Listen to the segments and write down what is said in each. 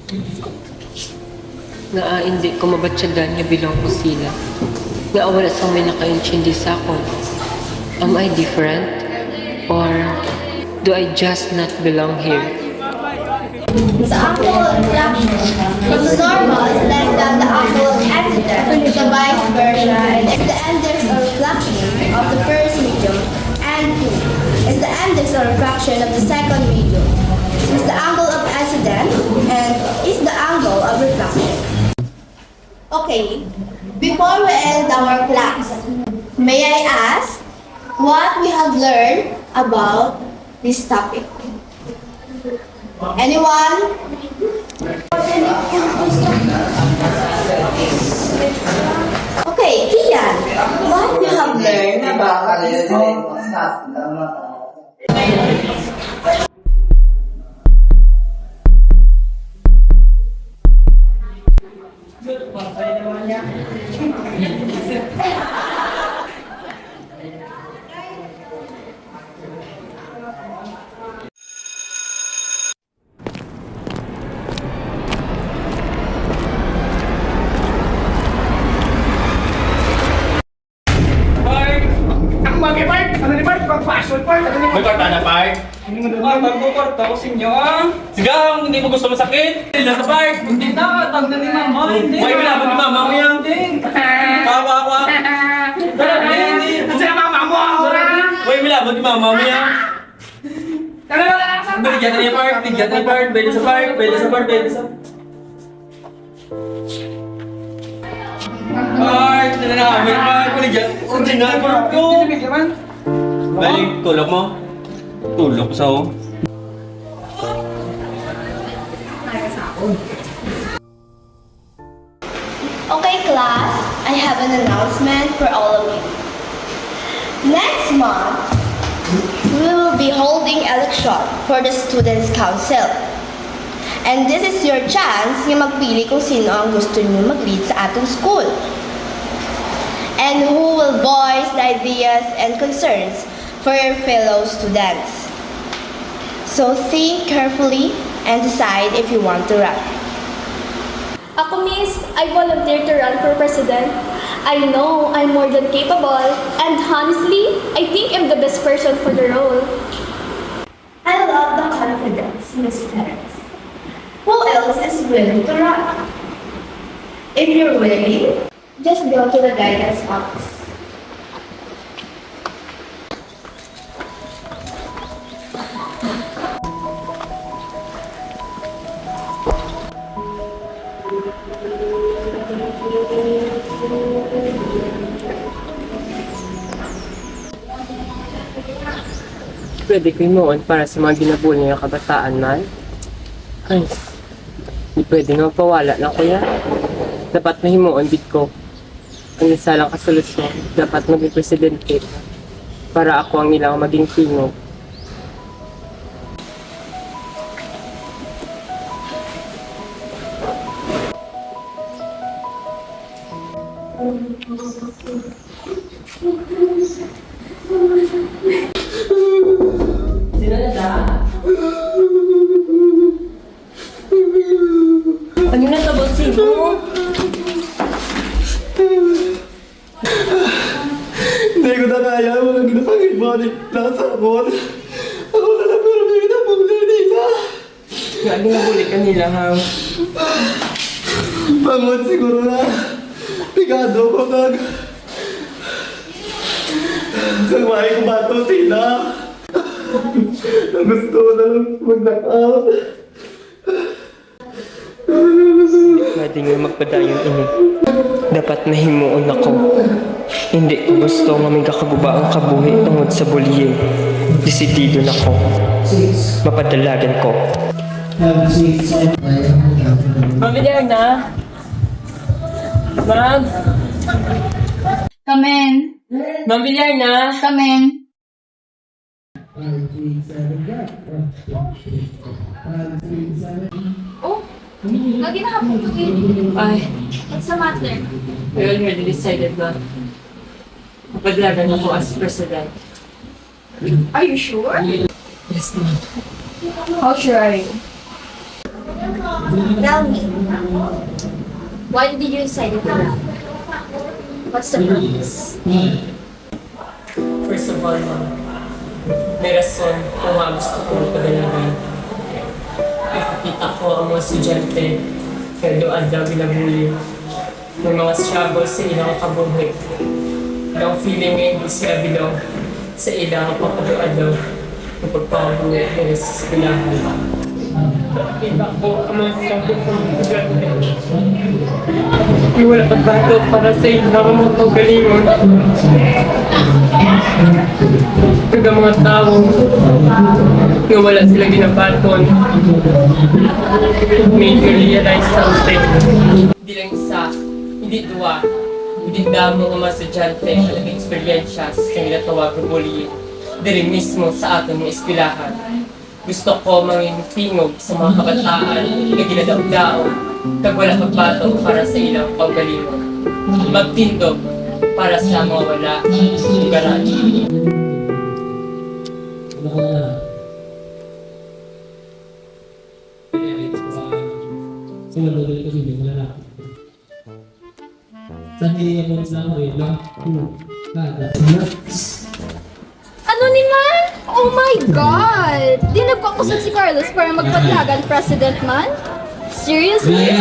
Nga hindi ko mabatsyagan nga bilang ko sila. Nga wala sang may nakaintindi sa akon. Am I different? Or do I just not belong here? The angle of refraction from the normal is less than the angle of incident, the vice versa, and the index or reflection of the first medium, and 2 is the index or refraction of the second medium, is the angle of incident, and is the angle of reflection. Okay, before we end our class, may I ask what we have learned about this topic? Anyone? Okay, Kian, what you have learned about this topic? May kwarta na, Park? Tagpo-kwarta ko sa inyo, ah. Sigang, hindi mo gusto masakit? Nasa Park? Hindi na, tag na ni Mama. Hindi. May bilabot ni Mama mo yan. Tawa ako. Kasi ang Mama mo, May bilabot ni Mama mo yan. Bigyan na niya, Park. Bigyan na niya, Park. Pwede sa Park. Pwede sa Park. Pwede sa Park. Tala na kami, Park. Bigyan. Hindi na, Park. Balik, tulog mo. Tulog sa ako. Okay, class, I have an announcement for all of you. Next month, we will be holding election for the Students' Council. And this is your chance na magpili kung sino ang gusto niyo mag-lead sa atong school. And who will voice the ideas and concerns for your fellow students. So think carefully and decide if you want to run. Ako, miss, I volunteer to run for president. I know I'm more than capable, and honestly, I think I'm the best person for the role. I love the confidence, Miss Perez. Who else is willing to run? If you're willing, just go to the guidance office. Pwede ko himuon para sa mga ginabuli ng kabataan, man. Ay, di pwede nga pawala na kuya. Dapat na himuon bit ko. Ang isa lang kasolusyon, dapat maging presidente para ako ang ilang maging tingog. Ano na tabot sibo? Hindi ko na kaya. Mga ginapangin mo. Nasa abot. Ako na lang pero may ginapangin nila. Nga ginabuli ka nila, ha? Pangon siguro na. Pigado ko kag. Kagwain ko bato sila. Ang gusto ko na lang mag-knockout. Pwede nga magpadayon ini. Dapat nahimuon ako. Hindi ko gusto nga may kakaguba ang kabuhi tungod sa bullying. Desidido na ko. Mapadalagan ko. Mamilyar na? Ma'am? Come in. Mamilyar na? Come in. Oh, lagi na hapon to eh. Ay, What's the matter? we already decided na mapadalagan ako as president. Are you sure? Yes, ma'am. How sure are you? Tell me, why did you decide to run? What's the purpose? First of all, may rason kung nga gusto ko magpagalingan. Nakikita ko ang mga estudyante kaya doon daw binabuli. May mga struggles sa ilang kabuhi. Ang feeling nga hindi sila bilaw sa ilang papadoan daw ng pagpapabuhi nila sa eskwelahan. Nakikita ko ang mga struggles sa mga estudyante. May wala pagbato para sa ilang mga pagalingon. Pagka mga tao na wala silang ginabaton, may realize something. Hindi lang isa, hindi dua, hindi damo ang mga estudyante na nag-experiensya sa sinatawag ng bullying. Diri mismo sa ating mga eskwelahan. Gusto ko maging tingog sa mga kabataan na ginadaog-daog kag wala magbato para sa ilang panggalingon. Magtindog para sa mga wala lugaran. Ano ni man? Oh my God! Di nagkakusad si Carlos para magpatlagan president man? Seriously?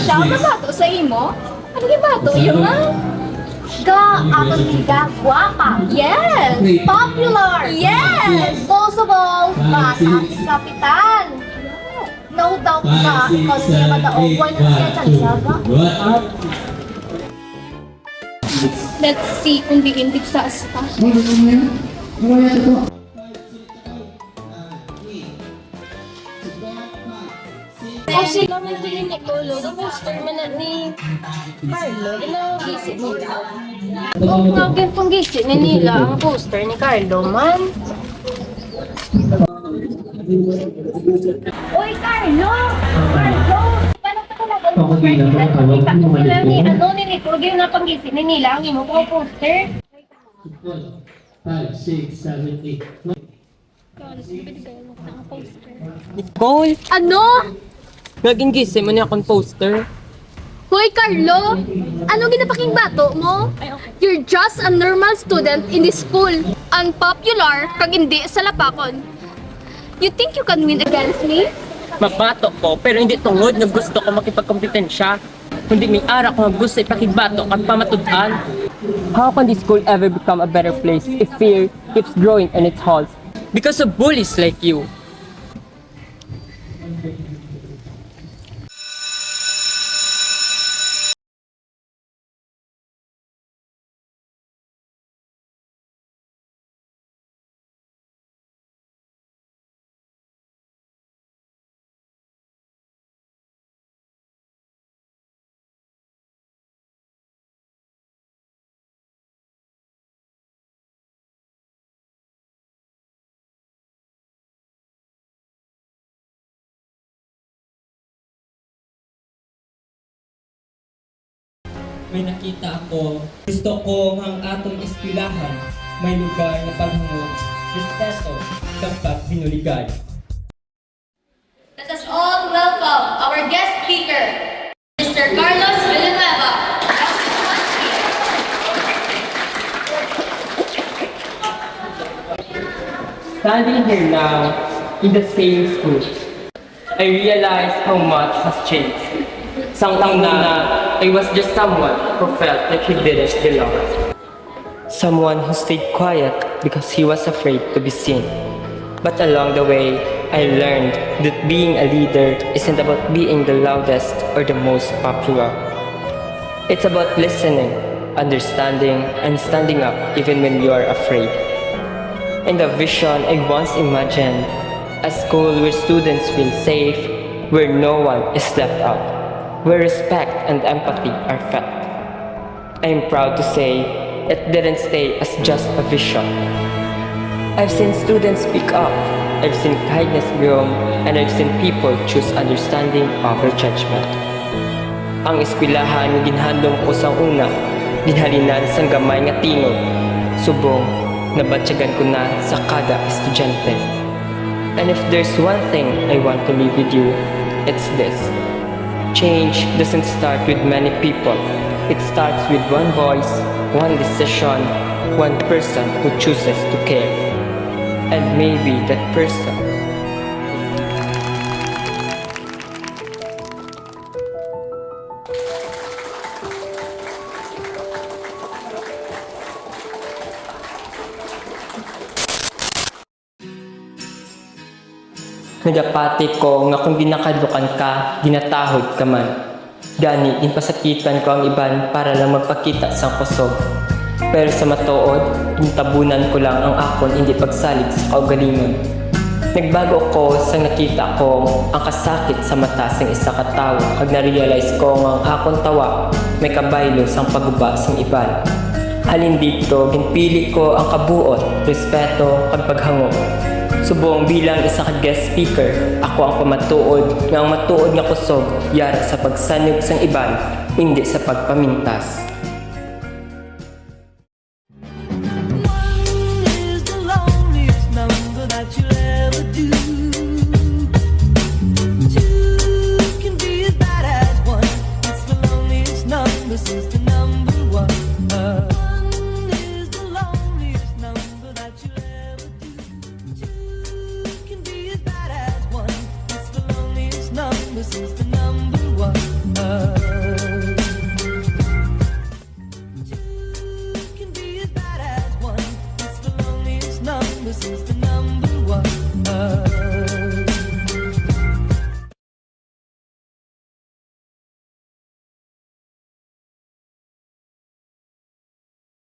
Siya ang bato sa imo? Ano yung bato? Yun man? Ga, ako niga, guwapa. Yes! Popular. Yes! Disposable. Bata, kapitan. No doubt na ikaw niya madaowan ng siya ba? Let's see kung diindig sa aspa. Oh, sila man tingin ni Lolo, the poster man na ni Carlo, ginagisi mo. Oh, nga pong gisi ni nila ang poster ni Carlo man. Uy, Carlo! Carlo! Paano ka talaga nakita ko sila ni ano ni Nicole yung napanggisi ni nila ang imo ko poster? 5, 6, 7, 8. Nicole! Ano? Naging gisi mo niya akong poster. Hoy, Carlo! Anong ginapaking bato mo? You're just a normal student in this school. Unpopular, kag hindi sa lapakon. You think you can win against me? Mabato ko, pero hindi tungod na gusto ko makipagkompetensya. Kundi may ara ko nga gusto ipakigbato at pamatudan. How can this school ever become a better place if fear keeps growing in its halls? Because of bullies like you. May nakita ako, gusto ko ang atong eskwelahan may lugar na paghangog, respeto, kapag binuligay. Let us all welcome our guest speaker, Mr. Carlos Villanueva. Standing here now, in the same school, I realized how much has changed. Something na I was just someone who felt like he didn't belong. Someone who stayed quiet because he was afraid to be seen. But along the way, I learned that being a leader isn't about being the loudest or the most popular. It's about listening, understanding, and standing up even when you are afraid. In the vision I once imagined, a school where students feel safe, where no one is left out, where respect and empathy are felt. I am proud to say it didn't stay as just a vision. I've seen students speak up, I've seen kindness grow, and I've seen people choose understanding over judgment. Ang eskwelahan nga ginhandom ko sa una, ginhalinan sang gamay nga tingog, subong nabatyagan ko na sa kada estudyante. And if there's one thing I want to leave with you, it's this. Change doesn't start with many people. It starts with one voice, one decision, one person who chooses to care. And maybe that person Nagapati ko nga kung ginakadukan ka, ginatahod ka man. Gani, inpasakitan ko ang iban para lang magpakita sa kusog. Pero sa matuod, gintabunan ko lang ang akon hindi pagsalig sa kaugalingon. Nagbago ko sa nakita ko ang kasakit sa mata sang isa ka tawo kag na-realize ko nga ang akon tawa may kabaylo sang paguba sang iban. Halin dito, ginpili ko ang kabuot, respeto kag paghango. Subong bilang isa ka guest speaker, ako ang pamatuod nga ang matuod nga kusog yara sa pagsanig sang iban, hindi sa pagpamintas. Is the loneliest number that you'll ever do. Two can be as bad as one. It's the loneliest number since the number one. One is the loneliest number that you'll ever do. Two can be as bad as one. It's the loneliest number since the